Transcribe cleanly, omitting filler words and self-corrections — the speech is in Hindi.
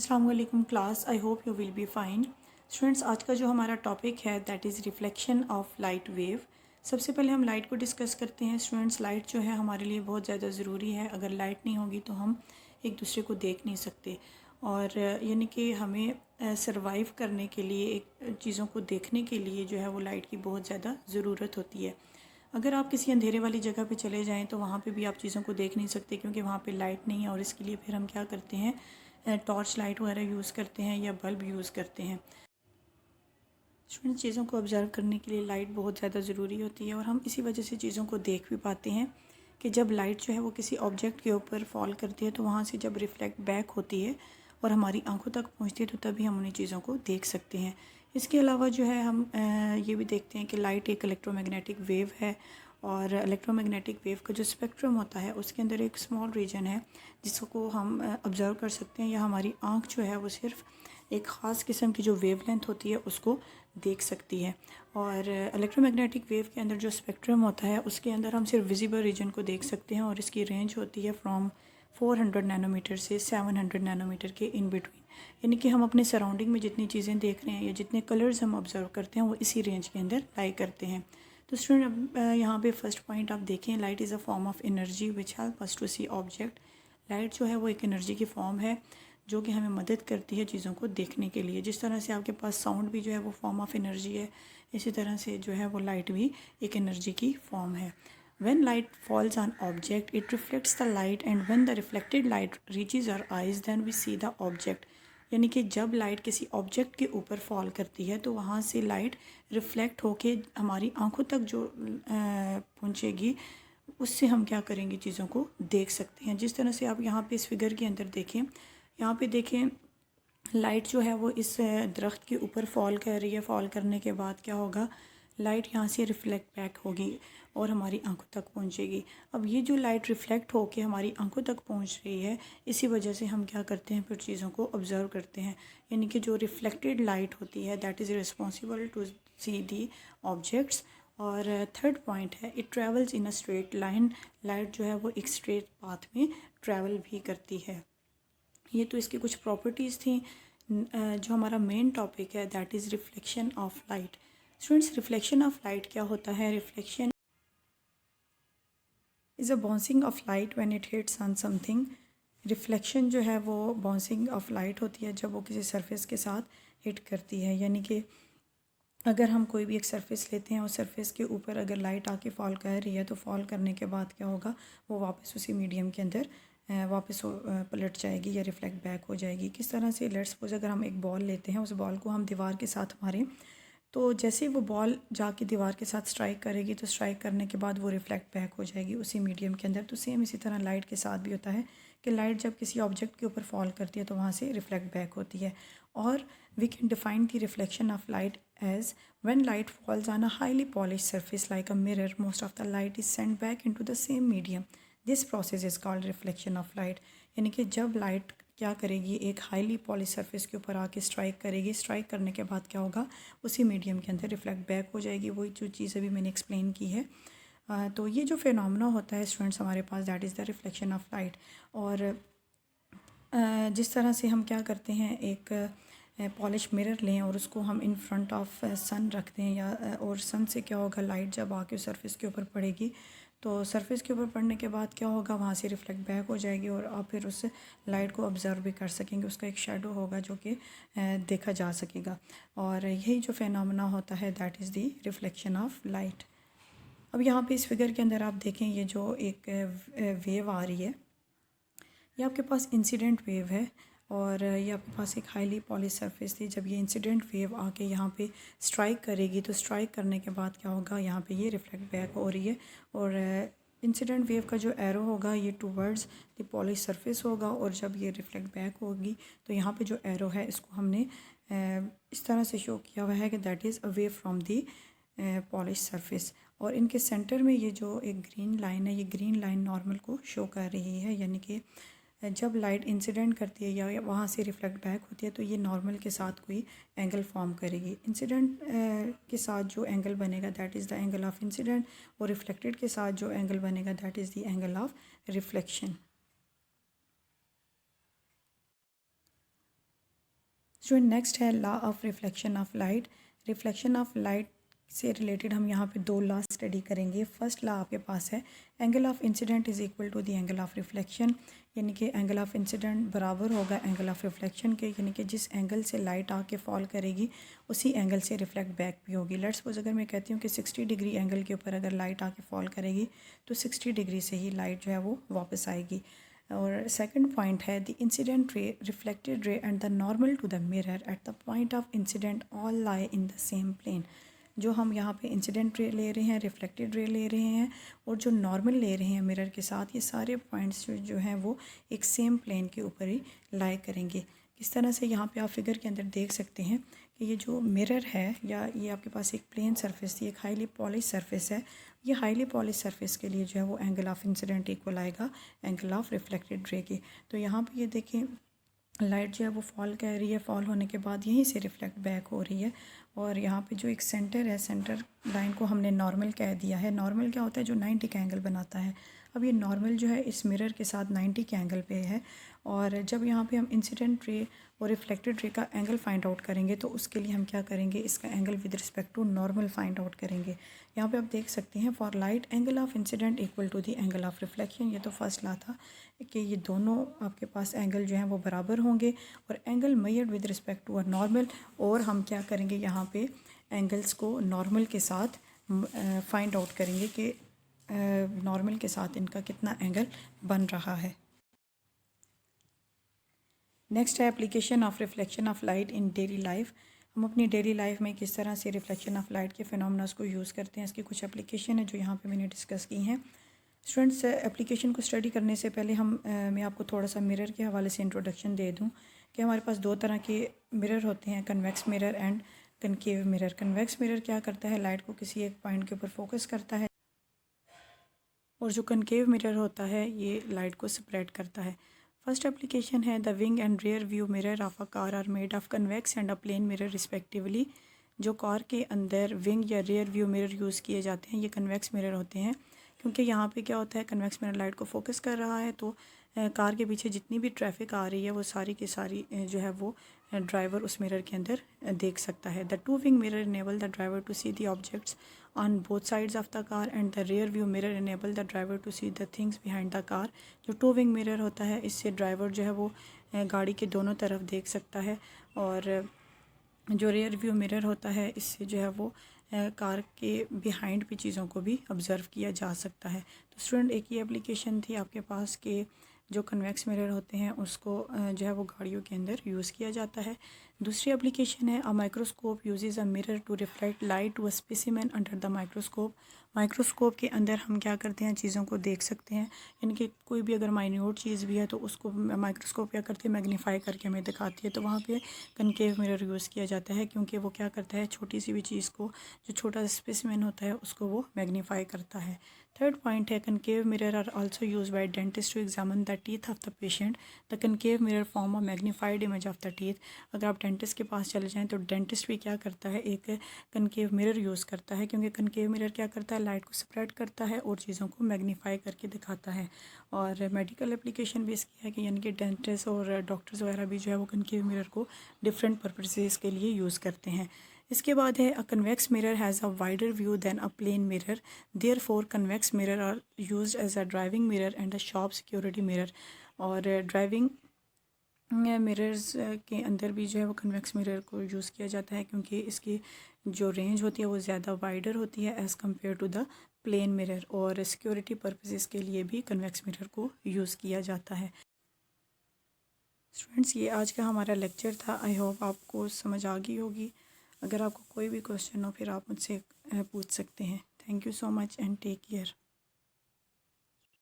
अस्सलाम वालेकुम class, I hope you will be fine. Students, आज का जो हमारा टॉपिक है that is reflection of light wave. सबसे पहले हम लाइट को डिस्कस करते हैं। स्टूडेंट्स, लाइट जो है हमारे लिए बहुत ज़्यादा ज़रूरी है। अगर लाइट नहीं होगी तो हम एक दूसरे को देख नहीं सकते, और यानी कि हमें सरवाइव करने के लिए, एक चीज़ों को देखने के लिए जो है वो लाइट की बहुत ज़्यादा ज़रूरत होती है। अगर आप किसी अंधेरे वाली जगह पे चले जाएं तो वहाँ पे भी आप चीज़ों को देख नहीं सकते, क्योंकि वहाँ पे लाइट नहीं है। और इसके लिए फिर हम क्या करते हैं, टॉर्च लाइट वगैरह यूज़ करते हैं या बल्ब यूज़ करते हैं। स्टूडेंट, चीज़ों को ऑब्ज़र्व करने के लिए लाइट बहुत ज़्यादा ज़रूरी होती है, और हम इसी वजह से चीज़ों को देख भी पाते हैं कि जब लाइट जो है वो किसी ऑब्जेक्ट के ऊपर फॉल करती है तो वहाँ से जब रिफ़्लेक्ट बैक होती है और हमारी आंखों तक पहुँचती है तो तभी हम उन्हीं चीज़ों को देख सकते हैं। इसके अलावा जो है हम ये भी देखते हैं कि लाइट एक इलेक्ट्रोमैग्नेटिक वेव है, और इलेक्ट्रोमैग्नेटिक वेव का जो स्पेक्ट्रम होता है उसके अंदर एक स्मॉल रीजन है जिसको हम ऑब्ज़र्व कर सकते हैं, या हमारी आँख जो है वो सिर्फ एक ख़ास किस्म की जो वेवलेंथ होती है उसको देख सकती है। और इलेक्ट्रोमैग्नेटिक वेव के अंदर जो स्पेक्ट्रम होता है उसके अंदर हम सिर्फ विजिबल रीजन को देख सकते हैं, और इसकी रेंज होती है फ्रॉम 400 नैनोमीटर से 700 नैनोमीटर के इन बिटवीन। यानी कि हम अपने सराउंडिंग में जितनी चीज़ें देख रहे हैं या जितने कलर्स हम ऑब्ज़र्व करते हैं वो इसी रेंज के अंदर लाई करते हैं। तो स्टूडेंट, अब यहाँ पे फर्स्ट पॉइंट आप देखें, light is a form of energy which help us to see object. Light जो है वो एक एनर्जी की फॉर्म है जो कि हमें मदद करती है चीज़ों को देखने के लिए। जिस तरह से आपके पास साउंड भी जो है वो फॉर्म ऑफ एनर्जी है, इसी तरह से जो है वो लाइट भी एक एनर्जी की फॉर्म है। When light falls on object, it reflects the light, and when the reflected light reaches our eyes, then we see the object. यानी कि जब लाइट किसी ऑब्जेक्ट के ऊपर फॉल करती है तो वहाँ से लाइट रिफ्लेक्ट होके हमारी आंखों तक जो पहुँचेगी, उससे हम क्या करेंगे, चीज़ों को देख सकते हैं। जिस तरह से आप यहाँ पे इस फिगर के अंदर देखें, यहाँ पे देखें लाइट जो है वो इस दरख्त के ऊपर फॉल कर रही है। फॉल करने के बाद क्या होगा, लाइट यहाँ से रिफ़्लेक्ट बैक होगी और हमारी आंखों तक पहुँचेगी। अब ये जो लाइट रिफ़्लेक्ट होके हमारी आंखों तक पहुँच रही है, इसी वजह से हम क्या करते हैं, फिर चीज़ों को ऑब्ज़र्व करते हैं। यानी कि जो रिफ़्लेक्टेड लाइट होती है that is responsible to see the objects. और थर्ड पॉइंट है, it travels in a straight line. Light जो है वो एक स्ट्रेट पाथ में ट्रैवल भी करती है। ये तो इसकी कुछ प्रॉपर्टीज़ थी। जो हमारा मेन टॉपिक है that is reflection of light. Students, reflection of light क्या होता है? Reflection is a bouncing off light when it hits on something. Reflection जो है वो बाउंसिंग ऑफ लाइट होती है जब वो किसी सरफेस के साथ हिट करती है। यानी कि अगर हम कोई भी एक सरफेस लेते हैं, उस सरफेस के ऊपर अगर लाइट आके फॉल कर रही है तो फॉल करने के बाद क्या होगा, वो वापस उसी मीडियम के अंदर वापस पलट जाएगी या रिफ्लेक्ट बैक हो जाएगी। किस तरह से, लेट्स सपोज अगर हम एक बॉल लेते हैं, उस बॉल को हम दीवार के साथ मारें, तो जैसे वो बॉल जाके दीवार के साथ स्ट्राइक करेगी तो स्ट्राइक करने के बाद वो रिफ्लेक्ट बैक हो जाएगी उसी मीडियम के अंदर। तो सेम इसी तरह लाइट के साथ भी होता है कि लाइट जब किसी ऑब्जेक्ट के ऊपर फॉल करती है तो वहाँ से रिफ्लेक्ट बैक होती है। और we can define the reflection of light as when light falls on a highly polish surface like a mirror, most of the light is sent back into the same medium. This process is called reflection of light. यानी कि जब लाइट क्या करेगी, एक हाईली पॉलिश सरफेस के ऊपर आके स्ट्राइक करेगी, स्ट्राइक करने के बाद क्या होगा, उसी मीडियम के अंदर रिफ्लेक्ट बैक हो जाएगी। वही जो चीज़ अभी मैंने एक्सप्लेन की है। तो ये जो फिनोमेना होता है स्टूडेंट्स हमारे पास, that is the reflection of light. और जिस तरह से हम क्या करते हैं, एक पॉलिश मिरर लें और उसको हम इन फ्रंट ऑफ सन रख दें, या और सन से क्या होगा, लाइट जब आके सरफेस के ऊपर पड़ेगी तो सरफेस के ऊपर पड़ने के बाद क्या होगा, वहाँ से रिफ्लेक्ट बैक हो जाएगी और आप फिर उस लाइट को ऑब्ज़र्व भी कर सकेंगे। उसका एक शेडो होगा जो कि देखा जा सकेगा। और यही जो फिनोमेना होता है that is the reflection of light. अब यहाँ पे इस फिगर के अंदर आप देखें, ये जो एक वेव आ रही है, ये आपके पास इंसिडेंट वेव है, और ये आपके पास एक हाईली पॉलिश सरफेस थी। जब ये इंसिडेंट वेव आके यहाँ पे स्ट्राइक करेगी तो स्ट्राइक करने के बाद क्या होगा, यहाँ पे ये रिफ्लेक्ट बैक हो रही है, और इंसिडेंट वेव का जो एरो होगा ये टूवर्ड्स द पॉलिश सरफेस होगा, और जब ये रिफ्लेक्ट बैक होगी तो यहाँ पे जो एरो है इसको हमने इस तरह से शो किया हुआ है कि that is away from the polish surface. और इनके सेंटर में ये जो एक ग्रीन लाइन है, ये ग्रीन लाइन नॉर्मल को शो कर रही है। यानी कि जब लाइट इंसिडेंट करती है या वहाँ से रिफ्लेक्ट बैक होती है तो ये नॉर्मल के साथ कोई एंगल फॉर्म करेगी। इंसिडेंट के साथ जो एंगल बनेगा that is the angle of incident, और रिफ्लेक्टेड के साथ जो एंगल बनेगा that is the angle of reflection. Student next है law of reflection of light. Reflection of light से रिलेटेड हम यहाँ पे 2 लॉ स्टडी करेंगे। फर्स्ट लॉ आपके पास है angle of incident is equal to the angle of reflection, यानी कि एंगल ऑफ इंसिडेंट बराबर होगा एंगल ऑफ रिफ्लेक्शन के, यानी कि जिस एंगल से लाइट आके फॉल करेगी उसी एंगल से रिफ्लेक्ट बैक भी होगी। लेट्स सपोज अगर मैं कहती हूँ कि 60 डिग्री एंगल के ऊपर अगर लाइट आके फॉल करेगी तो 60 डिग्री से ही लाइट जो है वो वापस आएगी। और सेकंड पॉइंट है the incident ray, reflected ray and the normal to the mirror at the point of incident all lie in the same plane. जो हम यहाँ पे इंसिडेंट रे ले रहे हैं, रिफ्लेक्टेड रे ले रहे हैं और जो नॉर्मल ले रहे हैं मिरर के साथ, ये सारे पॉइंट्स जो हैं वो एक सेम प्लेन के ऊपर ही लाई करेंगे। किस तरह से यहाँ पे आप फिगर के अंदर देख सकते हैं कि ये जो मिरर है या ये आपके पास एक प्लेन सरफेस थी, एक हाईली पॉलिश सरफेस है। ये हाईली पॉलिश सरफेस के लिए जो है वो एंगल ऑफ इंसिडेंट इक्वल आएगा एंगल ऑफ रिफ्लेक्टेड रे के। तो यहाँ पे ये देखें लाइट जो है वो फॉल कर रही है, फॉल होने के बाद यहीं से रिफ्लेक्ट बैक हो रही है। और यहाँ पे जो एक सेंटर है, सेंटर लाइन को हमने नॉर्मल कह दिया है। नॉर्मल क्या होता है? जो 90 का एंगल बनाता है। अब ये नॉर्मल जो है इस मिरर के साथ 90 के एंगल पे है। और जब यहाँ पे हम इंसिडेंट रे और रिफ्लेक्टेड रे का एंगल फाइंड आउट करेंगे तो उसके लिए हम क्या करेंगे, इसका angle with respect to normal find out करेंगे। यहाँ पे आप देख सकते हैं for light angle of incident equal to the angle of reflection. ये तो फर्स्ट लॉ था कि ये दोनों आपके पास एंगल जो हैं वो बराबर होंगे और angle measured with respect to a normal. और हम क्या करेंगे, यहाँ पे एंगल्स को नॉर्मल के साथ फाइंड आउट करेंगे कि नॉर्मल के साथ इनका कितना एंगल बन रहा है। नेक्स्ट है application of reflection of light in daily life. हम अपनी डेली लाइफ में किस तरह से रिफ्लेक्शन ऑफ लाइट के फिनोमेनस को यूज़ करते हैं, इसकी कुछ एप्लीकेशन है जो यहाँ पे मैंने डिस्कस की हैं। स्टूडेंट्स, एप्लीकेशन को स्टडी करने से पहले मैं आपको थोड़ा सा मिरर के हवाले से इंट्रोडक्शन दे दूँ कि हमारे पास 2 तरह के मिरर होते हैं, convex mirror and concave mirror. Convex mirror क्या करता है, लाइट को किसी एक पॉइंट के ऊपर फोकस करता है और जो कनकेव मिरर होता है ये लाइट को स्प्रेड करता है। फर्स्ट एप्लीकेशन है the wing and rear view mirror of a car are made of convex and a plane mirror respectively. जो कार के अंदर विंग या रियर व्यू मिरर यूज़ किए जाते हैं ये कन्वेक्स मिरर होते हैं, क्योंकि यहाँ पे क्या होता है, कन्वेक्स मिरर लाइट को फोकस कर रहा है तो कार के पीछे जितनी भी ट्रैफिक आ रही है वो सारी की सारी जो है वो ड्राइवर उस मिरर के अंदर देख सकता है। The two wing mirror enable the driver to see the objects on both sides of the car and the rear view mirror enable the driver to see the things behind the car. जो टू विंग मिरर होता है इससे ड्राइवर जो है वो गाड़ी के दोनों तरफ देख सकता है और जो रियर व्यू मिरर होता है इससे जो है वो कार के बिहाइंड भी चीज़ों को भी ऑब्ज़र्व किया जा सकता है। तो स्टूडेंट, एक ये एप्लीकेशन थी आपके पास कि जो कन्वेक्स मिरर होते हैं उसको जो है वो गाड़ियों के अंदर यूज़ किया जाता है। दूसरी एप्लीकेशन है a microscope uses a mirror to reflect light to a specimen under the microscope. Microscope के अंदर हम क्या करते हैं, चीज़ों को देख सकते हैं, यानी कि कोई भी अगर माइन्यूट चीज़ भी है तो उसको माइक्रोस्कोप क्या करते हैं, मैग्नीफाई करके हमें दिखाती है। तो वहाँ पे कनकेव मिरर यूज़ किया जाता है क्योंकि वो क्या करता है, छोटी सी भी चीज़ को, जो छोटा स्पेसिमेन होता है उसको वो मैग्नीफाई करता है। थर्ड पॉइंट है concave mirror are also use by dentist to examine the teeth of the patient. The concave mirror form a magnified image of the teeth. अगर आप डेंटिस्ट के पास चले जाएं तो डेंटिस्ट भी क्या करता है, एक कनकेव मिरर यूज़ करता है, क्योंकि कनकेव मिरर क्या करता है, लाइट को स्प्रेड करता है और चीज़ों को मैग्नीफाई करके दिखाता है। और मेडिकल एप्लीकेशन भी इसकी है कि यानी कि डेंटिस्ट और डॉक्टर्स वगैरह भी जो है वो कनकेव मिरर को डिफरेंट पर्पसेस के लिए यूज़ करते हैं। इसके बाद है a convex mirror has a wider view than a plane mirror, therefore convex mirror are used as a driving mirror and a shop security mirror. और ड्राइविंग मिरर्स के अंदर भी जो है वो कन्वेक्स मिरर को यूज़ किया जाता है क्योंकि इसकी जो रेंज होती है वो ज़्यादा वाइडर होती है as compare to the plane mirror. और सिक्योरिटी पर्पसेस के लिए भी कन्वेक्स मिरर को यूज़ किया जाता है। स्टूडेंट्स, ये आज का हमारा लेक्चर था। आई होप आपको समझ आ गई होगी। अगर आपको कोई भी क्वेश्चन हो फिर आप मुझसे पूछ सकते हैं। Thank you so much and take care.